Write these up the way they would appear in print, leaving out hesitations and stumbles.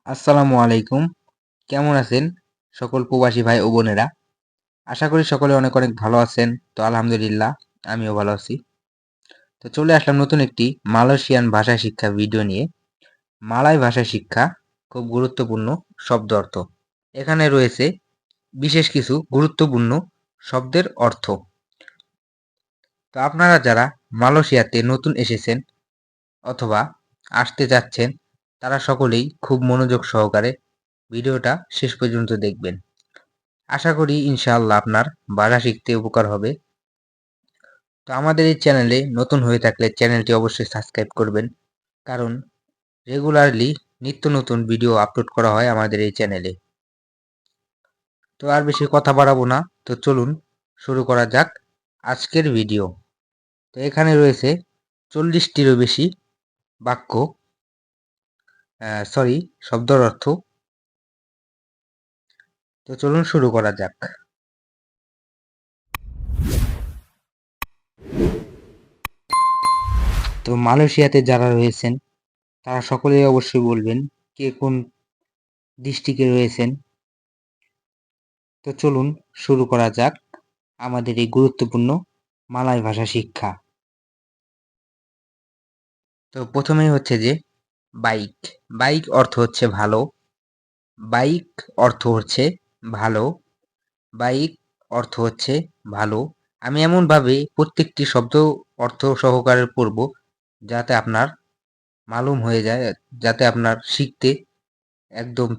আসসালামু আলাইকুম। কেমন আছেন সকল প্রবাসী ভাই ও বোনেরা? আশা করি সকলে অনেক অনেক ভালো আছেন। তো আলহামদুলিল্লাহ আমিও ভালো আছি। তো চলে আসলাম নতুন একটি মালয়েশিয়ান ভাষা শিক্ষা ভিডিও নিয়ে। মালয় ভাষা শিক্ষা খুব গুরুত্বপূর্ণ শব্দ অর্থ। এখানে রয়েছে বিশেষ কিছু গুরুত্বপূর্ণ শব্দের অর্থ। তো আপনারা যারা মালয়েশিয়াতে নতুন এসেছেন অথবা আসতে যাচ্ছেন তারা সকলেই খুব মনোযোগ সহকারে ভিডিওটা শেষ পর্যন্ত দেখবেন। আশা করি ইনশাআল্লাহ আপনার ভাষা শিখতে উপকার হবে। তো আমাদের এই চ্যানেলে নতুন হয়ে থাকলে চ্যানেলটি অবশ্যই সাবস্ক্রাইব করবেন, কারণ রেগুলারলি নিত্য নতুন ভিডিও আপলোড করা হয় আমাদের এই চ্যানেলে। তো আর বেশি কথা বাড়াবো না, তো চলুন শুরু করা যাক আজকের ভিডিও। তো এখানে রয়েছে 40টিরও বেশি বাক্য, শব্দের অর্থ। তো চলুন শুরু করা যাক। তো মালয়েশিয়াতে যারা রয়েছেন তারা সকলেই অবশ্যই বলবেন কে কোন ডিস্ট্রিক্টে রয়েছেন। তো চলুন শুরু করা যাক আমাদের এই গুরুত্বপূর্ণ মালয় ভাষা শিক্ষা। তো প্রথমেই হচ্ছে যে বাইক। বাইক অর্থ হচ্ছে ভালো। বাইক অর্থ হচ্ছে ভালো। বাইক অর্থ হচ্ছে ভালো। আমি এমনভাবে প্রত্যেকটি শব্দ অর্থ সহকারে পড়ব যাতে আপনার মালুম হয়ে যায়, যাতে আপনার শিখতে একদম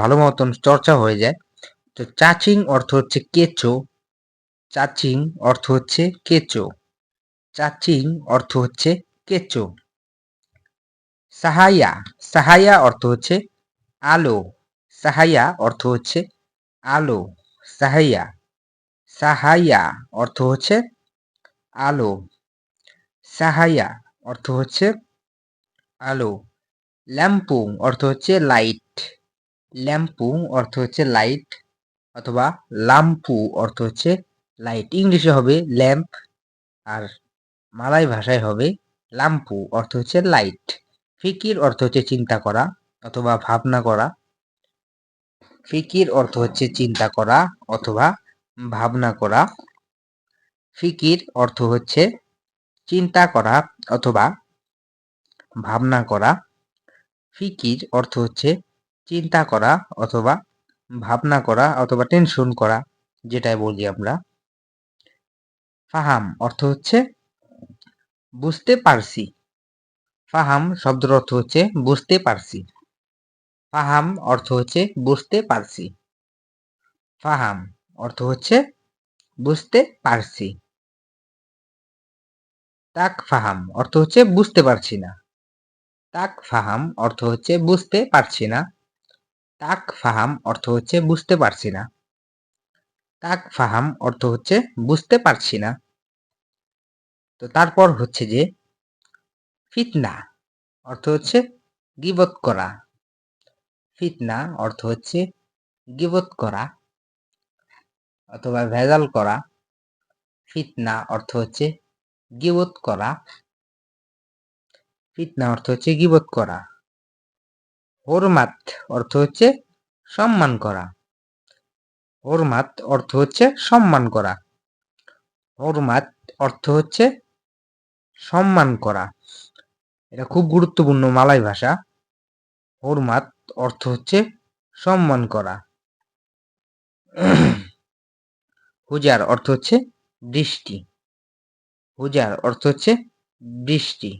ভালো মতন চর্চা হয়ে যায়। তো চাচিং অর্থ হচ্ছে কেঁচো। চাচিং অর্থ হচ্ছে কেঁচো। চাচিং অর্থ হচ্ছে কেঁচো। সাহাইয়া। সাহাইয়া অর্থ হচ্ছে আলো। সাহাইয়া অর্থ হচ্ছে আলো। সাহাইয়া। সাহাইয়া অর্থ হচ্ছে আলো। সাহাইয়া অর্থ হচ্ছে আলো। ল্যাম্পুং অর্থ হচ্ছে লাইট। ল্যাম্পুং অর্থ হচ্ছে লাইট, অথবা লাম্পু অর্থ হচ্ছে লাইট। ইংলিশে হবে ল্যাম্প, আর মালয় ভাষায় হবে লাম্পু অর্থ হচ্ছে লাইট। ফিকির অর্থ হচ্ছে চিন্তা করা অথবা ভাবনা করা। ফিকির অর্থ হচ্ছে চিন্তা করা অথবা ভাবনা করা। ফিকির অর্থ হচ্ছে চিন্তা করা অথবা ভাবনা করা। ফিকির অর্থ হচ্ছে চিন্তা করা অথবা ভাবনা করা অথবা টেনশন করা, যেটাই বলি আমরা। ফাহাম অর্থ হচ্ছে বুঝতে পারছি। ফাহাম শব্দের অর্থ হচ্ছে বুঝতে পারছি। ফাহাম অর্থ হচ্ছে বুঝতে পারছি। ফাহাম অর্থ হচ্ছে বুঝতে পারছি। তাক ফাহাম অর্থ হচ্ছে বুঝতে পারছি না। তাক ফাহাম অর্থ হচ্ছে বুঝতে পারছি না। তাক ফাহাম অর্থ হচ্ছে বুঝতে পারছি না। তাক ফাহাম অর্থ হচ্ছে বুঝতে পারছি না। তো তারপর হচ্ছে যে ফিতনা অর্থ হচ্ছে গীবত করা। ফিতনা অর্থ হচ্ছে গীবত করা অথবা ভেজাল করা। ফিতনা অর্থ হচ্ছে গীবত করা। ফিতনা অর্থ হচ্ছে গীবত করা। হরমাত অর্থ হচ্ছে সম্মান করা। হরমাত অর্থ হচ্ছে সম্মান করা। হরমাত অর্থ হচ্ছে সম্মান করা। এটা খুব গুরুত্বপূর্ণ মালয় ভাষা। হরমাত অর্থ হচ্ছে সম্মান করা। হুজার অর্থ হচ্ছে বৃষ্টি। হুজার অর্থ হচ্ছে বৃষ্টি।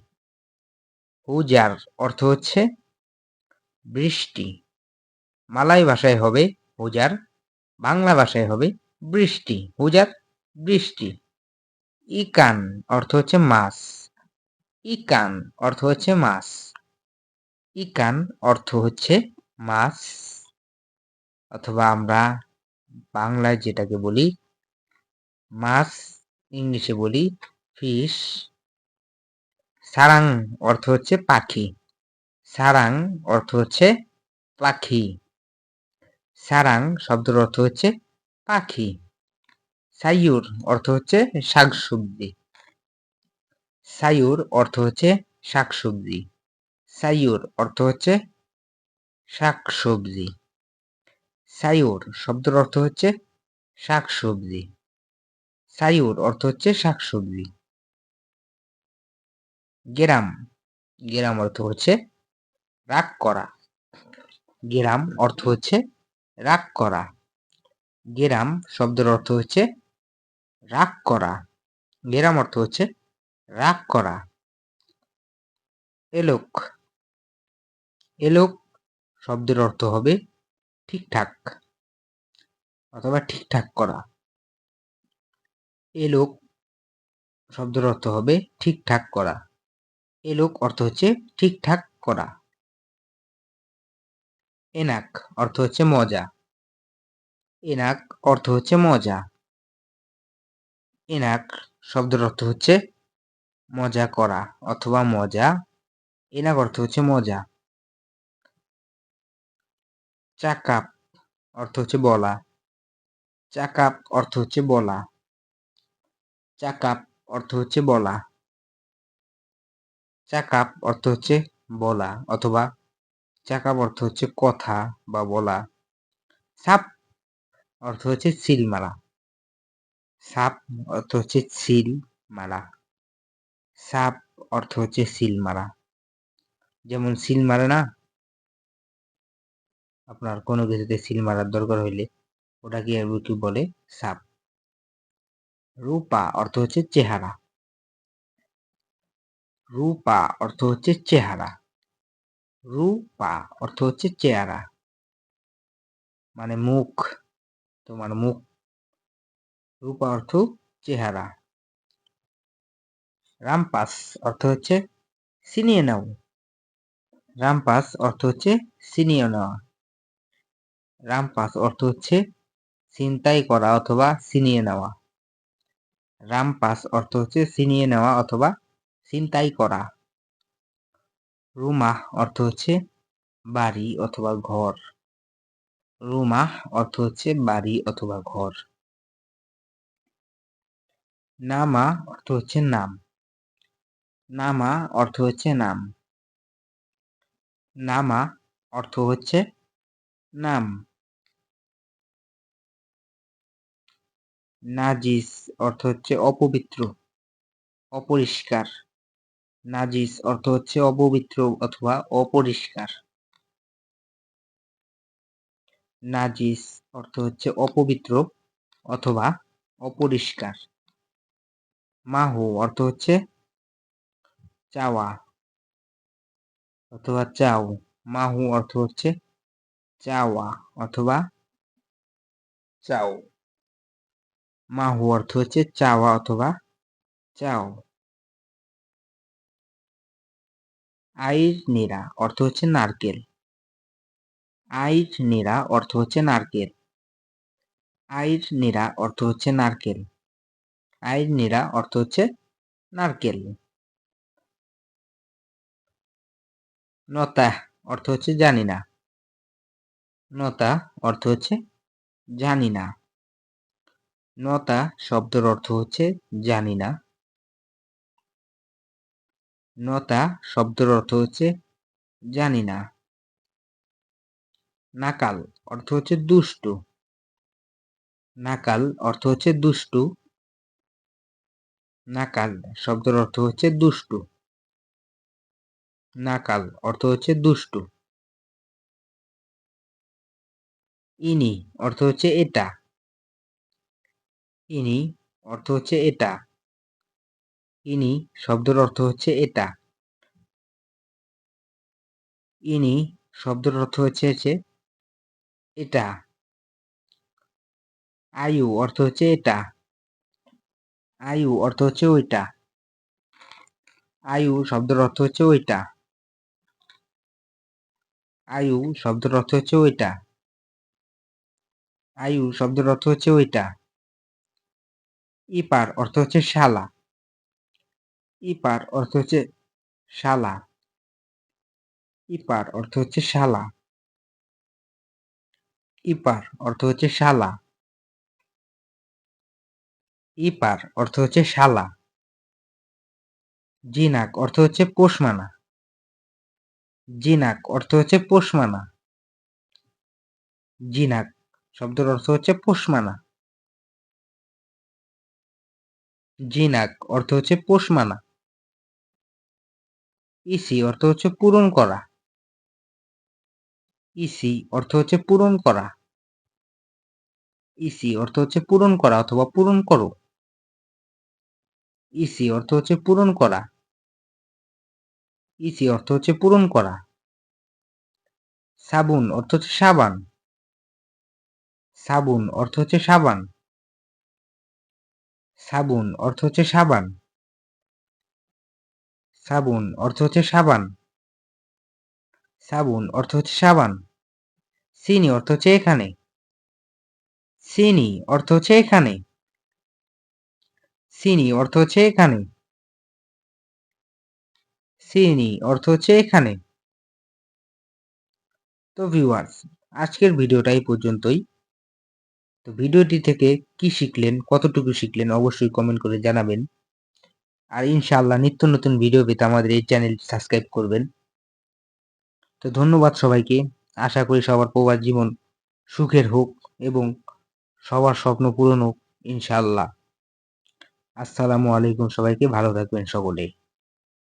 হুজার অর্থ হচ্ছে বৃষ্টি। মালয় ভাষায় হবে হুজার, বাংলা ভাষায় হবে বৃষ্টি। হুজার বৃষ্টি। ইকান অর্থ হচ্ছে মাছ। ইকান অর্থ হচ্ছে মাছ। ইকান অর্থ হচ্ছে মাছ, অথবা আমরা বাংলায় যেটাকে বলি মাছ, ইংলিশে বলি ফিশ। সারাং অর্থ হচ্ছে পাখি। সারাং অর্থ হচ্ছে পাখি। সারাং শব্দের অর্থ হচ্ছে পাখি। সাইয়ুর অর্থ হচ্ছে শাকসবজি। সাইয়ুর অর্থ হচ্ছে শাকসবজি। সাইয়ুর অর্থ হচ্ছে শাকসবজি। সাইউর শব্দের অর্থ হচ্ছে শাকসবজি। সাইউর অর্থ হচ্ছে শাকসবজি। গেরাম, গেরাম অর্থ হচ্ছে রাগ করা। গেরাম অর্থ হচ্ছে রাগ করা। গেরাম শব্দের অর্থ হচ্ছে রাগ করা। গেরাম অর্থ হচ্ছে রাগ করা। এলোক, এলোক শব্দের অর্থ হবে ঠিকঠাক অথবা ঠিকঠাক করা। এলোক শব্দের অর্থ হবে ঠিকঠাক করা। এলোক অর্থ হচ্ছে ঠিকঠাক করা। এনাক অর্থ হচ্ছে মজা। এনাক অর্থ হচ্ছে মজা। এনাক শব্দের অর্থ হচ্ছে মজা করা অথবা মজা। এনাক অর্থ হচ্ছে মজা। চাকাপ অর্থ হচ্ছে বলা। চাকাপ অর্থ হচ্ছে বলা। চাকাপ অর্থ হচ্ছে বলা। চাকাপ অর্থ হচ্ছে বলা অথবা চাকাপ অর্থ হচ্ছে কথা বা বলা। সাপ অর্থ হচ্ছে সিল মারা। সাপ অর্থ হচ্ছে সিল মারা। সাপ অর্থ হচ্ছে সিল মারা। যেমন সিল মারে না, আপনার কোনো কিছুতে সিল মারার দরকার হইলে ওটাকে কি বলে? সাপ। রূপা অর্থ হচ্ছে চেহারা। রূপা অর্থ হচ্ছে চেহারা। রূপা অর্থ হচ্ছে চেহারা মানে মুখ, তোমার মুখ। রূপা অর্থ চেহারা। রামপাস অর্থ হচ্ছে ছিনিয়ে নাও। রামপাস অর্থ হচ্ছে ছিনিয়ে নেওয়া। রামপাস অর্থ হচ্ছে ছিনতাই করা অথবা ছিনিয়ে নেওয়া। রামপাস অর্থ হচ্ছে ছিনিয়ে নেওয়া অথবা ছিনতাই করা। রুমাহ অর্থ হচ্ছে বাড়ি অথবা ঘর। রুমাহ অর্থ হচ্ছে বাড়ি অথবা ঘর। নামা অর্থ হচ্ছে নাম। নামা অর্থ হচ্ছে নাম। নামা অর্থ হচ্ছে নাম। নাজিস অর্থ হচ্ছে অপবিত্র, অপরিষ্কার। নাজিস অর্থ হচ্ছে অপবিত্র অথবা অপরিষ্কার। নাজিস অর্থ হচ্ছে অপবিত্র অথবা অপরিষ্কার। মাহু অর্থ হচ্ছে চাওয়া অথবা চাও। মাহু অর্থ হচ্ছে চাওয়া অথবা চাও। মাহু অর্থ হচ্ছে চাওয়া অথবা চাও। আইর নিরা অর্থ হচ্ছে নারকেল। আইর নিরা অর্থ হচ্ছে নারকেল। আইর নিরা অর্থ হচ্ছে নারকেল। আইর নিরা অর্থ হচ্ছে নারকেল। নতা অর্থ হচ্ছে জানি না। নতা অর্থ হচ্ছে জানি না। নতা শব্দের অর্থ হচ্ছে জানি না। নতা শব্দের অর্থ হচ্ছে জানি না। নাকাল অর্থ হচ্ছে দুষ্টু। নাকাল অর্থ হচ্ছে দুষ্টু। নাকাল শব্দের অর্থ হচ্ছে দুষ্টু। নাকাল অর্থ হচ্ছে দুষ্টু। ইনি অর্থ হচ্ছে এটা। ইনি অর্থ হচ্ছে এটা। ইনি শব্দের অর্থ হচ্ছে এটা। ইনি শব্দের অর্থ হচ্ছে এটা। আয়ু অর্থ হচ্ছে এটা। আয়ু অর্থ হচ্ছে ওইটা। আয়ু শব্দের অর্থ হচ্ছে ওইটা। আয়ু শব্দের অর্থ হচ্ছে ওইটা। আয়ু শব্দের অর্থ হচ্ছে ওইটা। ইপার অর্থ হচ্ছে শালা। ইপার অর্থ হচ্ছে শালা। ইপার অর্থ হচ্ছে শালা। ইপার অর্থ হচ্ছে শালা। ইপার অর্থ হচ্ছে শালা। জিনাক অর্থ হচ্ছে পোষ মানা। জিনাক অর্থ হচ্ছে পোষ মানা। জিনাক শব্দের অর্থ হচ্ছে পোষ মানা। জিনাক অর্থ হচ্ছে পোষ মানা। ইসি অর্থ হচ্ছে পূরণ করা। ইসি অর্থ হচ্ছে পূরণ করা। ইসি অর্থ হচ্ছে পূরণ করা অথবা পূরণ করো। ইসি অর্থ হচ্ছে পূরণ করা। ইসি অর্থ হচ্ছে পূরণ করা। সাবুন অর্থ হচ্ছে সাবান। সাবুন অর্থ হচ্ছে সাবান। সাবুন অর্থ হচ্ছে সাবান। সাবুন অর্থ হচ্ছে সাবান। সাবুন অর্থ হচ্ছে সাবান। চিনি অর্থ হচ্ছে এখানে। চিনি অর্থ হচ্ছে এখানে। চিনি অর্থ হচ্ছে এখানে। চিনি অর্থ হচ্ছে এখানে। তো ভিউয়ার্স, আজকের ভিডিওটা এই পর্যন্তই। তো ভিডিওটি থেকে কি শিখলেন, কতটুকু শিখলেন অবশ্যই কমেন্ট করে জানাবেন। আর ইনশাআল্লাহ নিত্য নতুন ভিডিও পেতে আমাদের এই চ্যানেলটি সাবস্ক্রাইব করবেন। তো ধন্যবাদ সবাইকে। আশা করি সবার প্রবাস জীবন সুখের হোক এবং সবার স্বপ্ন পূরণ হোক ইনশাআল্লাহ। আসসালামু আলাইকুম, সবাইকে ভালো থাকবেন সকলে।